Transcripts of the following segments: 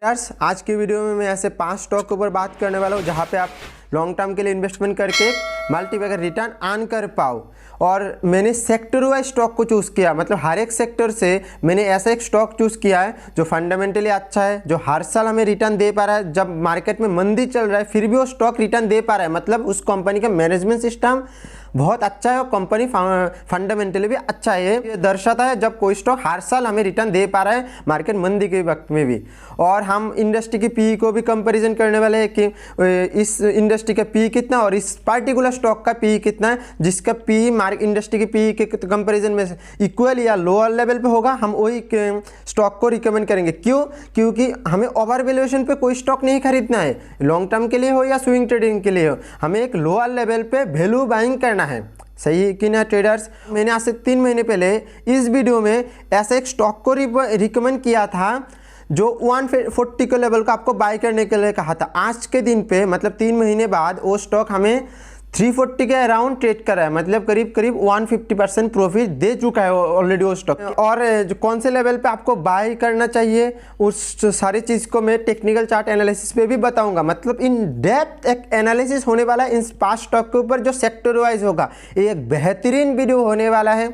Years आज की video में मैं ऐसे 5 स्टॉक के ऊपर बात करने वाला हूँ जहाँ पे आप लॉन्ग टर्म के लिए इन्वेस्टमेंट करके एक मल्टीबैगर रिटर्न अर्न कर पाओ। और मैंने सेक्टर वाइज स्टॉक को चूज़ किया, मतलब हर एक सेक्टर से मैंने ऐसा एक स्टॉक चूज़ किया है जो फंडामेंटली अच्छा है, जो हर साल हमें रिटर्न दे पा रहा है। जब मार्केट में मंदी चल रहा है फिर भी वो स्टॉक रिटर्न दे पा रहा है, मतलब उस कंपनी का मैनेजमेंट सिस्टम बहुत अच्छा है और कंपनी फंडामेंटली भी अच्छा है। ये दर्शाता है जब कोई स्टॉक हर साल हमें रिटर्न दे पा रहा है मार्केट मंदी के वक्त में भी। और हम इंडस्ट्री की पी को भी कंपैरिजन करने वाले हैं कि इस इंडस्ट्री का पी कितना और इस पार्टिकुलर स्टॉक का पी कितना है, जिसका पी इंडस्ट्री की पी के कंपैरिजन में इक्वल या लोअर लेवल पे होगा, हम वही स्टॉक को रिकमेंड करेंगे। क्यों? क्योंकि हमें ओवर वैल्यूएशन पे कोई स्टॉक नहीं खरीदना है, लॉन्ग टर्म के लिए हो या स्विंग ट्रेडिंग के लिए हो, हमें एक लोअर लेवल पे वैल्यू बाइंग करना है। सही है कि ना ट्रेडर्स? मैंने आज से 3 महीने पहले इस वीडियो में ऐसे एक स्टॉक को रिकमेंड किया था जो 140 के लेवल का आपको बाय करने के लिए कहा था। आज के दिन पे मतलब 3 महीने बाद वो स्टॉक हमें 340 के अराउंड ट्रेड कर रहा है, मतलब करीब करीब 150% प्रॉफिट दे चुका है ऑलरेडी वो स्टॉक। और जो कौन से लेवल पे आपको बाय करना चाहिए उस सारी चीज़ को मैं टेक्निकल चार्ट एनालिसिस पे भी बताऊंगा। मतलब इन डेप्थ एक एनालिसिस होने वाला है इन 5 स्टॉक के ऊपर जो सेक्टर वाइज होगा। ये एक बेहतरीन वीडियो होने वाला है,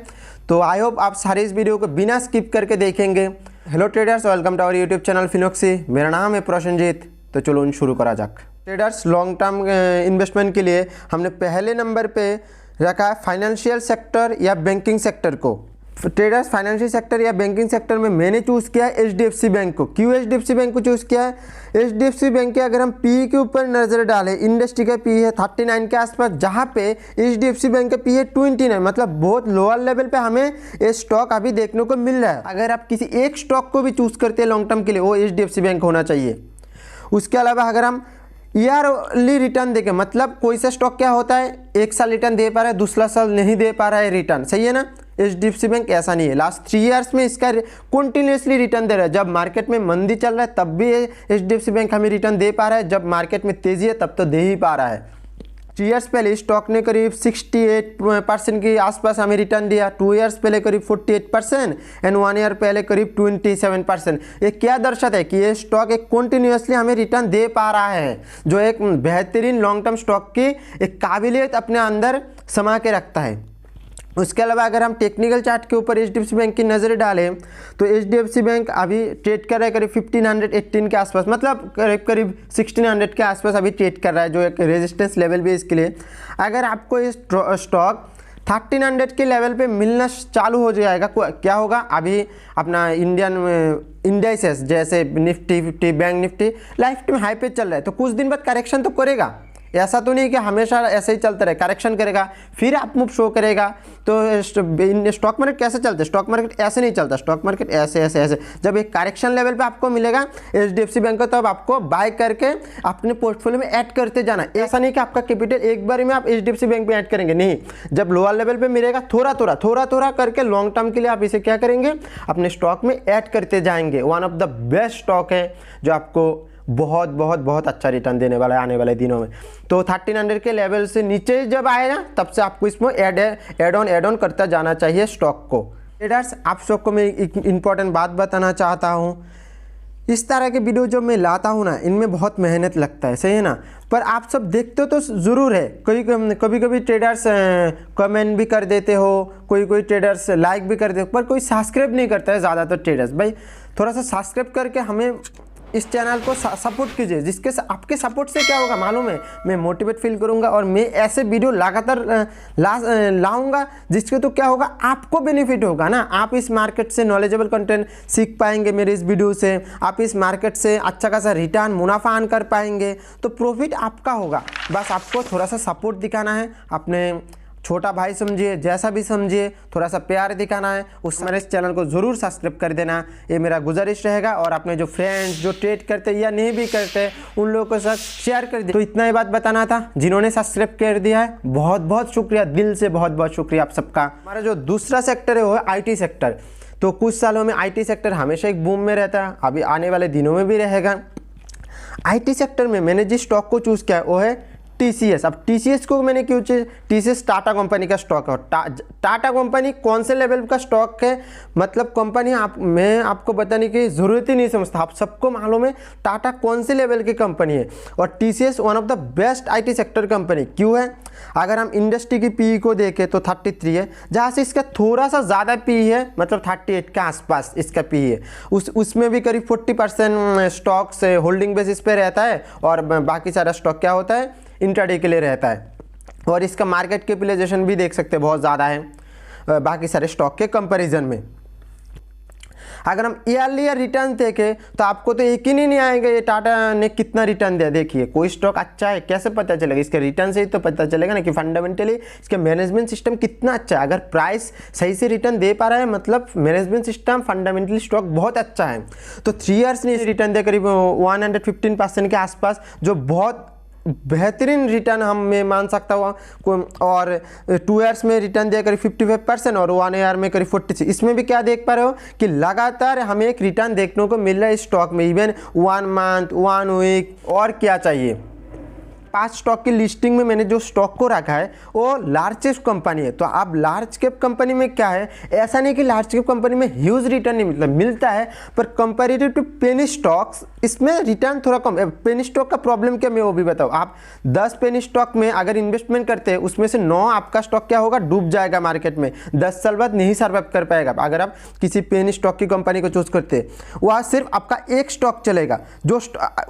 तो आई होप आप सारे इस वीडियो को बिना स्किप करके देखेंगे। Hello traders, welcome to our YouTube channel Finoxy. मेरा नाम है प्रशनजीत। तो चलो शुरू करा जाक। ट्रेडर्स, लॉन्ग टर्म इन्वेस्टमेंट के लिए हमने पहले नंबर पे रखा है फाइनेंशियल सेक्टर या बैंकिंग सेक्टर को। ट्रेडर्स, फाइनेंशियल सेक्टर या बैंकिंग सेक्टर में मैंने चूज़ किया है HDFC बैंक को। क्यों HDFC बैंक को चूज़ किया है? HDFC बैंक के अगर हम पी के ऊपर नज़र डालें, इंडस्ट्री का पी है 39 के आसपास, जहाँ पे HDFC बैंक का पी है 29, मतलब बहुत लोअर लेवल पे हमें ये स्टॉक अभी देखने को मिल रहा है। अगर आप किसी एक स्टॉक को भी चूज़ करते हैं लॉन्ग टर्म के लिए, वो HDFC बैंक होना चाहिए। उसके अलावा अगर हम ईयरली रिटर्न देखें, मतलब कोई सा स्टॉक क्या होता है, एक साल रिटर्न दे पा रहा है, दूसरा साल नहीं दे पा रहा है रिटर्न, सही है ना? HDFC बैंक ऐसा नहीं है, लास्ट 3 इयर्स में इसका कंटिन्यूसली रिटर्न दे रहा है। जब मार्केट में मंदी चल रहा है तब भी HDFC बैंक हमें रिटर्न दे पा रहा है, जब मार्केट में तेजी है तब तो दे ही पा रहा है। 3 इयर्स पहले स्टॉक ने करीब 68% के आसपास हमें रिटर्न दिया, 2 इयर्स पहले करीब 48% एंड 1 ईयर पहले करीब 27%। ये क्या दर्शाता है कि ये स्टॉक एक कंटिन्यूसली हमें रिटर्न दे पा रहा है, जो एक बेहतरीन लॉन्ग टर्म स्टॉक की एक काबिलियत अपने अंदर समा के रखता है। उसके अलावा अगर हम टेक्निकल चार्ट के ऊपर HDFC बैंक की नज़र डालें तो HDFC बैंक अभी ट्रेड कर रहा है करीब 1518 के आसपास, मतलब करीब 1600 के आसपास अभी ट्रेड कर रहा है, जो एक रेजिस्टेंस लेवल भी है इसके लिए। अगर आपको ये स्टॉक 1300 के लेवल पे मिलना चालू हो जाएगा, क्या होगा? अभी अपना इंडियन इंडाइसेस जैसे Nifty 50, bank Nifty life time high पे चल रहा है, तो कुछ दिन बाद करेक्शन तो करेगा। ऐसा तो नहीं कि हमेशा ऐसे ही चलता रहे, करेक्शन करेगा फिर अप मूव शो करेगा। तो स्टॉक मार्केट कैसे चलता है? स्टॉक मार्केट ऐसे नहीं चलता, स्टॉक मार्केट ऐसे ऐसे ऐसे। जब एक करेक्शन लेवल पे आपको मिलेगा HDFC बैंक को, तब आपको बाय करके अपने पोर्टफोलियो में ऐड करते जाना। ऐसा नहीं कि आपका कैपिटल एक बार में आप HDFC बैंक में ऐड करेंगे, नहीं। जब लोअर लेवल पे मिलेगा थोड़ा थोड़ा करके लॉन्ग टर्म के लिए आप इसे क्या करेंगे, अपने स्टॉक में ऐड करते जाएंगे। One of the best stock है जो आपको बहुत बहुत बहुत अच्छा रिटर्न देने वाला है आने वाले दिनों में। तो 1300 के लेवल से नीचे जब आएगा तब से आपको इसमें ऐड ऑन करता जाना चाहिए स्टॉक को। ट्रेडर्स, आप सबको मैं एक इम्पॉर्टेंट बात बताना चाहता हूँ। इस तरह के वीडियो जब मैं लाता हूँ ना, इनमें बहुत मेहनत लगता है, सही है ना? पर आप सब देखते हो तो ज़रूर है। कभी कभी ट्रेडर्स कमेंट भी कर देते हो, कोई ट्रेडर्स लाइक भी कर देते हो, पर कोई सब्सक्राइब नहीं करता है ज़्यादातर ट्रेडर्स। भाई थोड़ा सा सब्सक्राइब करके हमें इस चैनल को सपोर्ट कीजिए, जिसके आपके सपोर्ट से क्या होगा मालूम है, मैं मोटिवेट फील करूंगा और मैं ऐसे वीडियो लगातार लाऊंगा जिसके तो क्या होगा, आपको बेनिफिट होगा ना। आप इस मार्केट से नॉलेजेबल कंटेंट सीख पाएंगे मेरे इस वीडियो से, आप इस मार्केट से अच्छा खासा रिटर्न मुनाफा अर्न कर पाएंगे, तो प्रॉफिट आपका होगा। बस आपको थोड़ा सा सपोर्ट दिखाना है, अपने छोटा भाई समझिए, जैसा भी समझिए, थोड़ा सा प्यार दिखाना है। उस मेरे इस चैनल को ज़रूर सब्सक्राइब कर देना, ये मेरा गुजारिश रहेगा। और अपने जो फ्रेंड्स जो ट्रेड करते या नहीं भी करते उन लोगों के साथ शेयर कर दे। तो इतना ही बात बताना था। जिन्होंने सब्सक्राइब कर दिया है बहुत बहुत शुक्रिया, दिल से बहुत बहुत शुक्रिया आप सबका। हमारा जो दूसरा सेक्टर है वो है IT सेक्टर। तो कुछ सालों में IT सेक्टर हमेशा एक बूम में रहता है, अभी आने वाले दिनों में भी रहेगा। IT सेक्टर में मैंने जिस स्टॉक को चूज़ किया है वो है TCS, अब TCS को मैंने क्यों चाहिए, TCS टाटा कंपनी का स्टॉक है। टाटा कंपनी कौन से लेवल का स्टॉक है, मतलब कंपनी मैं आपको बताने की ज़रूरत ही नहीं समझता, आप सबको मालूम है टाटा कौन से लेवल की कंपनी है। और TCS one of the best IT sector company क्यों है। अगर हम इंडस्ट्री की PE को देखें तो 33 है, जहाँ से इसका थोड़ा सा ज़्यादा PE है, मतलब 38 के आसपास इसका PE है। उसमें भी करीब 40% स्टॉक से होल्डिंग बेसिस पे रहता है और बाकी सारा स्टॉक क्या होता है, इंट्राडे के लिए रहता है। और इसका मार्केट कैपिटलाइजेशन भी देख सकते हैं बहुत ज़्यादा है बाकी सारे स्टॉक के कंपैरिजन में। अगर हम ईयरली रिटर्न देखें तो आपको तो यकीन ही नहीं आएगा ये टाटा ने कितना रिटर्न दिया। देखिए कोई स्टॉक अच्छा है कैसे पता चलेगा, इसके रिटर्न से ही तो पता चलेगा ना कि फंडामेंटली इसका मैनेजमेंट सिस्टम कितना अच्छा है। अगर प्राइस सही से रिटर्न दे पा रहा है मतलब मैनेजमेंट सिस्टम फंडामेंटली स्टॉक बहुत अच्छा है। तो 3 ईयर्स ने रिटर्न दिया करीब 115% के आसपास, जो बहुत बेहतरीन रिटर्न हम मैं मान सकता हूँ। और 2 ईयर्स में रिटर्न दिया करीब 55% और 1 ईयर में करीब 46। इसमें भी क्या देख पा रहे हो कि लगातार हमें एक रिटर्न देखने को मिल रहा है स्टॉक में, इवन 1 मंथ 1 वीक, और क्या चाहिए। 5 स्टॉक की लिस्टिंग में मैंने जो स्टॉक को रखा है वो लार्जेस्ट कंपनी है। तो आप लार्ज कैप कंपनी में क्या है, ऐसा नहीं कि लार्ज कैप कंपनी में ह्यूज रिटर्न नहीं मिलता है, पर कंपैरेटिव टू पेनी स्टॉक्स इसमें रिटर्न थोड़ा कम है। पेनी स्टॉक का प्रॉब्लम क्या मैं वो भी बताऊँ। आप 10 पेनी स्टॉक में अगर इन्वेस्टमेंट करते हैं उसमें से 9 आपका स्टॉक क्या होगा, डूब जाएगा मार्केट में, 10 साल बाद नहीं सर्वाइव कर पाएगा। अगर आप किसी पेनी स्टॉक की कंपनी को चूज करते हैं वहाँ सिर्फ आपका एक स्टॉक चलेगा, जो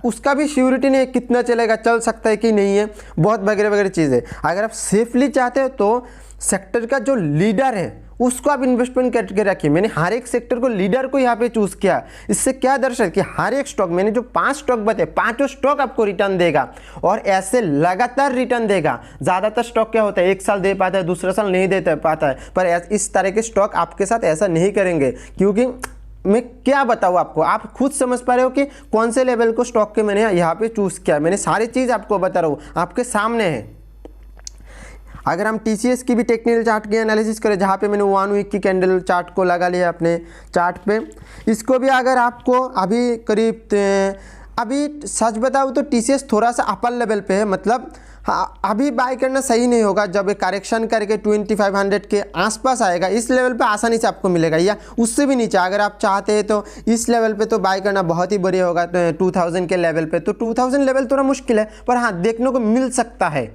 उसका भी श्योरिटी नहीं कितना चलेगा, चल सकता है कि नहीं है, बहुत वगैरह वगैरह चीज़ें। अगर आप सेफली चाहते हो तो सेक्टर का जो लीडर है उसको आप इन्वेस्टमेंट करके रखिए। मैंने हर एक सेक्टर को लीडर को यहाँ पे चूज किया। इससे क्या दर्शाता कि हर एक स्टॉक, मैंने जो 5 स्टॉक बताए, 5 स्टॉक आपको रिटर्न देगा और ऐसे लगातार रिटर्न देगा। ज़्यादातर स्टॉक क्या होता है 1 साल दे पाता है, दूसरा साल नहीं दे पाता है, पर इस तरह के स्टॉक आपके साथ ऐसा नहीं करेंगे। क्योंकि मैं क्या बताऊँ आपको, आप खुद समझ पा रहे हो कि कौन से लेवल को स्टॉक के मैंने यहाँ पे चूज किया। मैंने सारी चीज़ आपको बता रहा हूँ, आपके सामने है। अगर हम TCS की भी टेक्निकल चार्ट की एनालिसिस करें, जहाँ पे मैंने 1 वीक की कैंडल चार्ट को लगा लिया अपने चार्ट पे, इसको भी अगर आपको अभी करीब अभी सच बताऊँ तो TCS थोड़ा सा अपर लेवल पे है, मतलब हाँ अभी बाय करना सही नहीं होगा। जब करेक्शन करके 2500 के आसपास आएगा इस लेवल पे आसानी से आपको मिलेगा, या उससे भी नीचे अगर आप चाहते हैं तो इस लेवल पे तो बाय करना बहुत ही बढ़िया होगा। 2000 के लेवल पे तो 2000 लेवल थोड़ा मुश्किल है, पर हाँ देखने को मिल सकता है।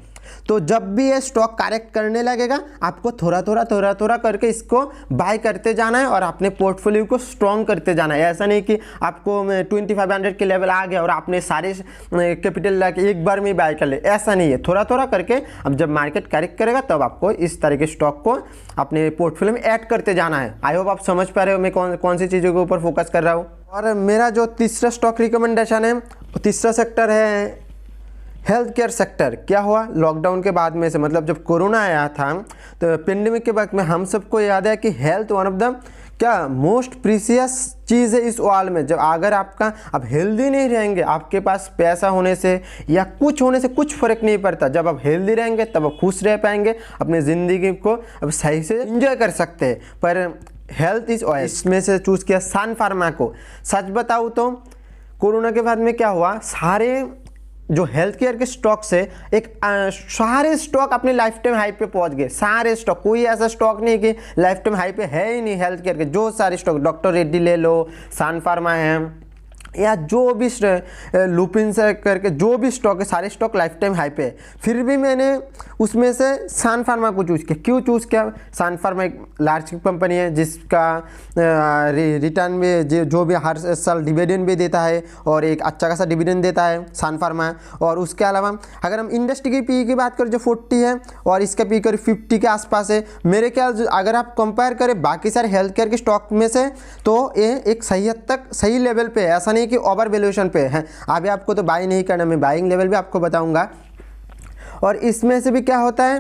तो जब भी ये स्टॉक करेक्ट करने लगेगा आपको थोड़ा थोड़ा करके इसको बाय करते जाना है और अपने पोर्टफोलियो को स्ट्रॉन्ग करते जाना है। ऐसा नहीं कि आपको 2500 के लेवल आ गया और आपने सारे कैपिटल लाके एक बार में बाय कर ले, ऐसा नहीं है। थोड़ा करके अब जब मार्केट करेक्ट करेगा तब आपको इस तरह के स्टॉक को अपने पोर्टफोलियो में ऐड करते जाना है। आई होप आप समझ पा रहे हो मैं कौन सी चीज़ों के ऊपर फोकस कर रहा हूँ। और मेरा जो तीसरा स्टॉक रिकमेंडेशन है, तीसरा सेक्टर है हेल्थ केयर सेक्टर। क्या हुआ लॉकडाउन के बाद में से, मतलब जब कोरोना आया था तो पेंडेमिक के वक्त में हम सबको याद है कि हेल्थ वन ऑफ द क्या मोस्ट प्रीसियस चीज़ है इस वर्ल्ड में। जब अगर आप हेल्दी नहीं रहेंगे, आपके पास पैसा होने से या कुछ होने से कुछ फ़र्क नहीं पड़ता। जब आप हेल्दी रहेंगे तब आप खुश रह पाएंगे, अपनी ज़िंदगी को अब सही से इंजॉय कर सकते हैं। पर हेल्थ इज़ ऑयल, इसमें से चूज़ किया सन फार्मा को। सच बताऊँ तो कोरोना के बाद में क्या हुआ, सारे जो हेल्थ केयर के स्टॉक से सारे स्टॉक अपने लाइफ टाइम हाई पे पहुंच गए। सारे स्टॉक, कोई ऐसा स्टॉक नहीं कि लाइफ टाइम हाई पे है ही नहीं हेल्थ केयर के। जो सारे स्टॉक, डॉक्टर रेड्डी ले लो, सन फार्मा है, या जो भी लुपिन से करके जो भी स्टॉक है, सारे स्टॉक लाइफ टाइम हाई पे है। फिर भी मैंने उसमें से सन फार्मा को चूज़ किया। क्यों चूज़ किया? सन फार्मा एक लार्ज कंपनी है जिसका रिटर्न भी जो भी हर साल डिविडेंड भी देता है और एक अच्छा खासा डिविडेंड देता है सन फार्मा। और उसके अलावा अगर हम इंडस्ट्री की PE की बात करें जो 40 है और इसका PE करीब 50 के आसपास है। मेरे ख्याल अगर आप कंपेयर करें बाकी सारे हेल्थ केयर के स्टॉक में से तो ये एक सही हद तक सही लेवल पे है, ऐसा नहीं कि ओवर वैल्यूएशन पे है। अभी आपको तो बाई नहीं करना, मैं बाइंग लेवल भी आपको बताऊंगा। और इसमें से भी क्या होता है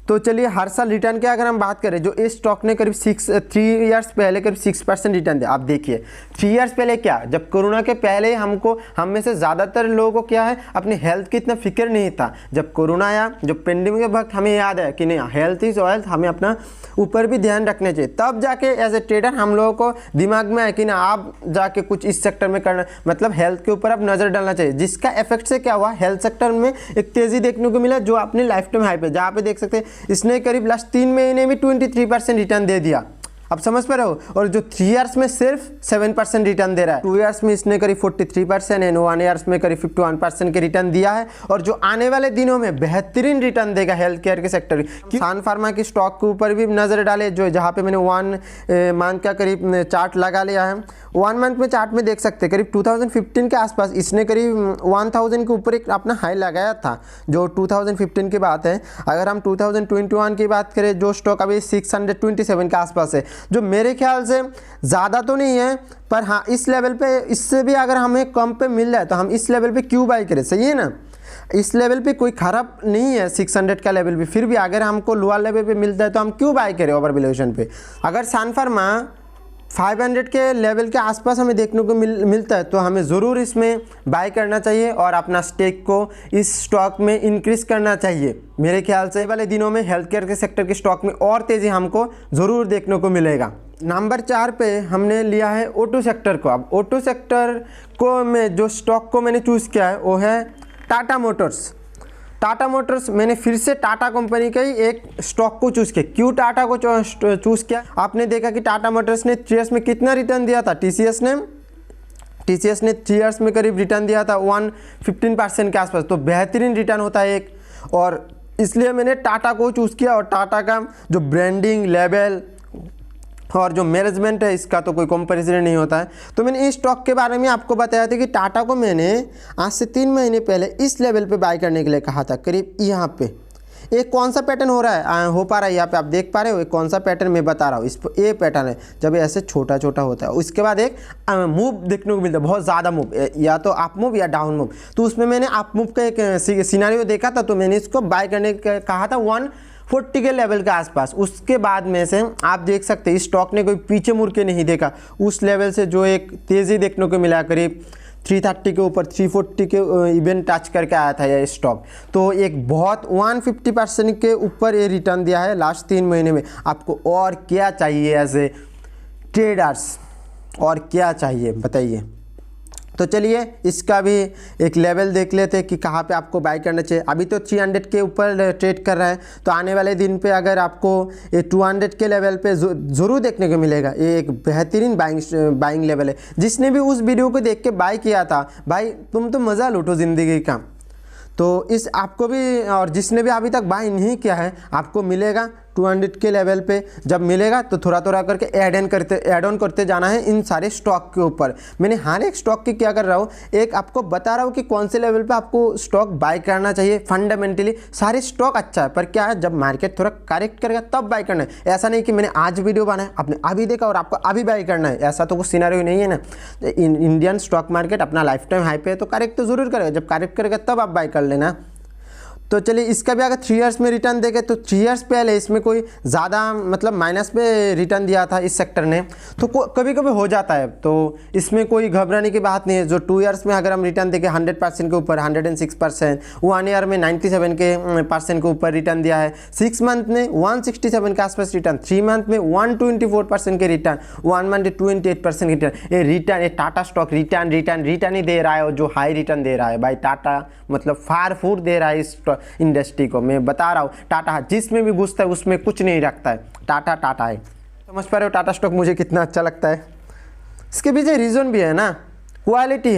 तो चलिए हर साल रिटर्न की अगर हम बात करें, जो इस स्टॉक ने करीब 3 ईयर्स पहले करीब 6% रिटर्न दिया। आप देखिए 3 ईयर्स पहले क्या, जब कोरोना के पहले हम में से ज़्यादातर लोगों को क्या है, अपनी हेल्थ की इतना फिक्र नहीं था। जब कोरोना आया, जब पेंडेमिक के वक्त हमें याद है कि नहीं, हेल्थ इज वेल्थ, हमें अपना ऊपर भी ध्यान रखना चाहिए। तब जाके एज ए ट्रेडर हम लोगों को दिमाग में आया कि ना आप जाके कुछ इस सेक्टर में करना, मतलब हेल्थ के ऊपर आप नज़र डालना चाहिए। जिसका इफेक्ट से क्या हुआ, हेल्थ सेक्टर में एक तेज़ी देखने को मिला, जो अपने लाइफ टाइम हाई पे, जहाँ पे देख सकते हैं इसने करीब लास्ट 3 महीने में 23% रिटर्न दे दिया। अब समझ पा रहे हो। और जो 3 ईयर्स में सिर्फ 7% रिटर्न दे रहा है। 2 ईयर्स में इसने करीब 43% एंड 1 ईयर्स में करीब 51% के रिटर्न दिया है। और जो आने वाले दिनों में बेहतरीन रिटर्न देगा हेल्थ केयर के सेक्टर की। सन फार्मा की स्टॉक के ऊपर भी नज़र डाले, जो जहाँ पे मैंने 1 मंथ का करीब चार्ट लगा लिया है। 1 मंथ में चार्ट में देख सकते हैं करीब 2015 के आसपास इसने करीब 1000 के ऊपर एक अपना हाई लगाया था, जो 2015 की बात है। अगर हम 2021 की बात करें, जो स्टॉक अभी 627 के आसपास है, जो मेरे ख्याल से ज़्यादा तो नहीं है, पर हाँ इस लेवल पे, इससे भी अगर हमें कम पे मिल रहा है तो हम इस लेवल पे क्यों बाई करें, सही है ना। इस लेवल पे कोई ख़राब नहीं है, 600 का लेवल भी, फिर भी अगर हमको लोअर लेवल पे मिलता है तो हम क्यों बाई करें ओवर वैल्यूएशन पे। अगर सन फार्मा 500 के लेवल के आसपास हमें देखने को मिलता है तो हमें ज़रूर इसमें बाय करना चाहिए और अपना स्टेक को इस स्टॉक में इंक्रीज करना चाहिए। मेरे ख्याल से वाले दिनों में हेल्थ केयर के सेक्टर के स्टॉक में और तेज़ी हमको ज़रूर देखने को मिलेगा। नंबर 4 पे हमने लिया है ऑटो सेक्टर को। अब ऑटो सेक्टर को में जो स्टॉक को मैंने चूज़ किया है वो है टाटा मोटर्स। टाटा मोटर्स मैंने फिर से टाटा कंपनी का ही एक स्टॉक को चूज़ किया। क्यों टाटा को चूज़ किया, आपने देखा कि टाटा मोटर्स ने 3 ईयर्स में कितना रिटर्न दिया था। टीसीएस ने 3 ईयर्स में करीब रिटर्न दिया था 115% के आसपास, तो बेहतरीन रिटर्न होता है एक, और इसलिए मैंने टाटा को चूज़ किया। और टाटा का जो ब्रांडिंग लेवल और जो मैनेजमेंट है, इसका तो कोई कंपैरिजन नहीं होता है। तो मैंने इस स्टॉक के बारे में आपको बताया था कि टाटा को मैंने आज से 3 महीने पहले इस लेवल पे बाय करने के लिए कहा था, करीब यहाँ पे। एक कौन सा पैटर्न हो रहा है, हो पा रहा है यहाँ पे आप देख पा रहे हो, एक कौन सा पैटर्न मैं बता रहा हूँ। इस पर ये पैटर्न है, जब ऐसे छोटा छोटा होता है, उसके बाद एक मूव देखने को मिलता है, बहुत ज़्यादा मूव, या तो अप मूव या डाउन मूव। तो उसमें मैंने अप मूव का एक सिनेरियो देखा था, तो मैंने इसको बाय करने का कहा था 140 के लेवल के आसपास। उसके बाद में से आप देख सकते हैं इस स्टॉक ने कोई पीछे मुड़ के नहीं देखा, उस लेवल से जो एक तेज़ी देखने को मिला, करीब 330 के ऊपर 340 के इवेंट टच करके आया था यह स्टॉक। तो एक बहुत 150% के ऊपर ये रिटर्न दिया है लास्ट 3 महीने में। आपको और क्या चाहिए एज ए ट्रेडर्स, और क्या चाहिए बताइए। तो चलिए इसका भी एक लेवल देख लेते हैं कि कहाँ पे आपको बाय करना चाहिए। अभी तो 300 के ऊपर ट्रेड कर रहा है, तो आने वाले दिन पे अगर आपको ये 200 के लेवल पे ज़रूर देखने को मिलेगा। ये एक बेहतरीन बाइंग लेवल है। जिसने भी उस वीडियो को देख के बाय किया था, भाई तुम तो मज़ा लूटो ज़िंदगी का। तो इस आपको भी, और जिसने भी अभी तक बाय नहीं किया है, आपको मिलेगा 200 के लेवल पे। जब मिलेगा तो थोड़ा थोड़ा करके ऐड ऑन करते जाना है इन सारे स्टॉक के ऊपर। मैंने हर एक स्टॉक की क्या कर रहा हूँ, एक आपको बता रहा हूँ कि कौन से लेवल पे आपको स्टॉक बाय करना चाहिए। फंडामेंटली सारे स्टॉक अच्छा है, पर क्या है जब मार्केट थोड़ा करेक्ट करेगा तब बाय करना है। ऐसा नहीं कि मैंने आज वीडियो बनाया, आपने अभी देखा और आपको अभी बाय करना है, ऐसा तो कुछ सिनेरियो नहीं है ना। इंडियन स्टॉक मार्केट अपना लाइफ टाइम हाई पे है, तो करेक्ट तो जरूर करेगा, जब करेक्ट करेगा तब आप बाय कर लेना। तो चलिए इसका भी अगर 3 ईयर्स में रिटर्न देखे तो 3 ईयर्स पहले इसमें कोई ज़्यादा मतलब माइनस पे रिटर्न दिया था इस सेक्टर ने, तो कभी कभी हो जाता है, तो इसमें कोई घबराने की बात नहीं है। जो 2 ईयर्स में अगर हम रिटर्न देखें 100% के ऊपर 106%, 1 ईयर में 97% के ऊपर रिटर्न दिया है, 6 मंथ में 167 के आसपास रिटर्न, 3 मंथ में 124% के रिटर्न, 1 मंथ 28% के रिटर्न। ये रिटर्न, ये टाटा स्टॉक रिटर्न ही दे रहा है, और जो हाई रिटर्न दे रहा है भाई टाटा, मतलब फार फूड दे रहा है इस इंडस्ट्री को। मैं बता रहा हूँ टाटा जिसमें भी घुसता है उसमें कुछ नहीं रखता है, टाटा है। समझ पा रहे हो टाटा स्टॉक मुझे कितना अच्छा लगता है। इसके पीछे रीज़न भी है ना, क्वालिटी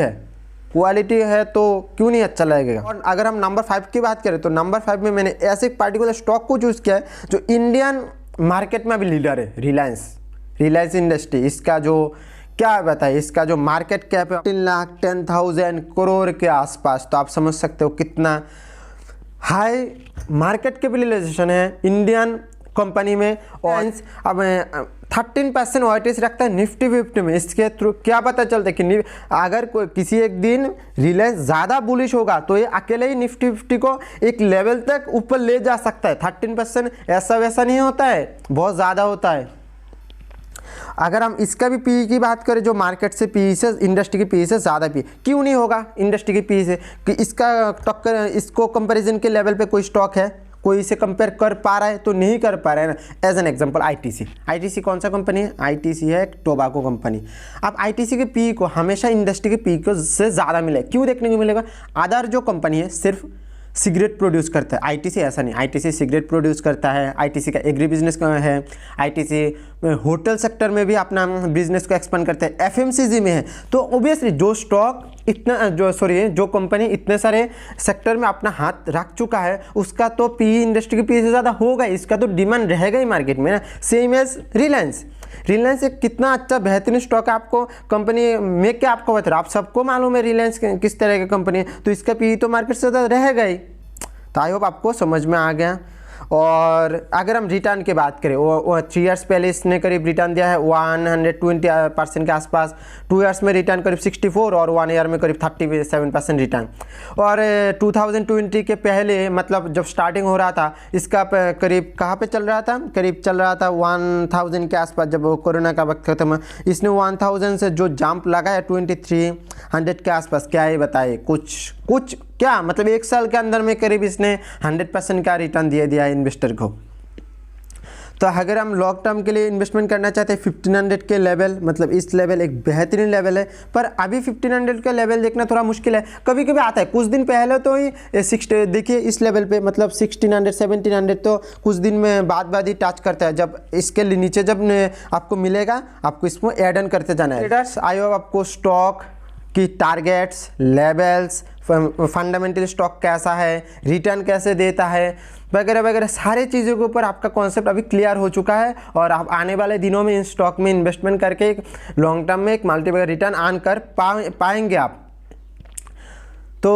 है तो क्यों नहीं अच्छा लगेगा। और अगर हम नंबर 5 की बात करें तो नंबर 5 में मैंने ऐसे एक पार्टिकुलर स्टॉक को चूज़ किया है जो इंडियन मार्केट में अभी लीडर है, रिलायंस इंडस्ट्री। इसका जो क्या बताए, इसका जो मार्केट कैप है 3,10,000 करोड़ के आसपास, तो आप समझ सकते हो कितना हाई मार्केट कैपिटलाइजेशन है इंडियन कंपनी में। और अब 13% OITC रखता है निफ्टी 50 में। इसके थ्रू क्या पता चलता है कि अगर कोई किसी एक दिन रिलायंस ज़्यादा बुलिश होगा तो ये अकेले ही निफ्टी 50 को एक लेवल तक ऊपर ले जा सकता है। 13% ऐसा वैसा नहीं होता है, बहुत ज़्यादा होता है। अगर हम इसका भी पी की बात करें, जो मार्केट से पी से, इंडस्ट्री की पी से ज़्यादा पी, क्यों नहीं होगा इंडस्ट्री की पी से? कि इसका टक्कर, इसको कंपैरिजन के लेवल पे कोई स्टॉक है, कोई इसे कंपेयर कर पा रहा है? तो नहीं कर पा रहा है ना। एज एन एग्जांपल आईटीसी कौन सा कंपनी है? आईटीसी है एक टोबैको कंपनी। अब आईटीसी के पी को हमेशा इंडस्ट्री के पी को से ज़्यादा मिले, क्यों देखने को मिलेगा? अदर जो कंपनी है सिर्फ सिगरेट प्रोड्यूस करता है, आईटीसी ऐसा नहीं। आईटीसी सिगरेट प्रोड्यूस करता है, आईटीसी का एग्री बिजनेस है, आईटीसी होटल सेक्टर में भी अपना बिजनेस को एक्सपांड करते हैं, एफएमसीजी में है। तो ऑब्वियसली जो स्टॉक इतना जो कंपनी इतने सारे सेक्टर में अपना हाथ रख चुका है, उसका तो पी इंडस्ट्री की पी से ज़्यादा होगा, इसका तो डिमांड रहेगा ही मार्केट में ना। सेम एज रिलायंस एक कितना अच्छा बेहतरीन स्टॉक है। आपको कंपनी में क्या आपको बता रहा, आप सबको मालूम है रिलायंस किस तरह की कंपनी है, तो इसका पी तो मार्केट से ज़्यादा रहेगा ही। तो आई होप आपको समझ में आ गया। और अगर हम रिटर्न की बात करें, वो 3 इयर्स पहले इसने करीब रिटर्न दिया है 120% के आसपास, 2 इयर्स में रिटर्न करीब 64 और 1 ईयर में करीब 37% रिटर्न। और 2020 के पहले मतलब जब स्टार्टिंग हो रहा था इसका करीब कहाँ पे चल रहा था? करीब चल रहा था 1000 के आसपास। जब कोरोना का वक्त खत्म, इसने 1000 से जो जंप लगाया 2300 के आसपास, क्या ये बताइए? कुछ क्या मतलब 1 साल के अंदर में करीब इसने 100% का रिटर्न दिया इन्वेस्टर को। तो अगर हम लॉन्ग टर्म के लिए इन्वेस्टमेंट करना चाहते हैं 1500 के लेवल, मतलब इस लेवल एक बेहतरीन लेवल है, पर अभी 1500 का लेवल देखना थोड़ा मुश्किल है। कभी कभी आता है, कुछ दिन पहले तो ही 60 देखिए इस लेवल पे, मतलब 1600 1700 तो कुछ दिन में बाद ही टच करता है। जब इसके नीचे जब आपको मिलेगा, आपको इसको एड ऑन करते जाना है। ट्रेडर्स, आई होप आपको स्टॉक की टारगेट्स, लेवल्स, फंडामेंटल स्टॉक कैसा है, रिटर्न कैसे देता है, वगैरह वगैरह सारे चीज़ों के ऊपर आपका कॉन्सेप्ट अभी क्लियर हो चुका है। और आप आने वाले दिनों में इन स्टॉक में इन्वेस्टमेंट करके एक लॉन्ग टर्म में एक मल्टीपल रिटर्न अर्न कर पाएंगे आप। तो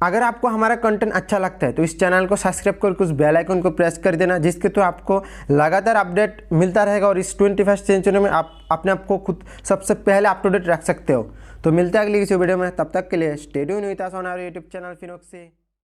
अगर आपको हमारा कंटेंट अच्छा लगता है तो इस चैनल को सब्सक्राइब कर कुछ बेल आइकन को प्रेस कर देना, जिसके थ्रू आपको लगातार अपडेट मिलता रहेगा। और इस 21st सेंचुरी में आप अपने आप को खुद सबसे पहले अप टू डेट रख सकते हो। तो मिलते हैं अगली किसी वीडियो में, तब तक के लिए stay tuned with us on our YouTube channel Finox से।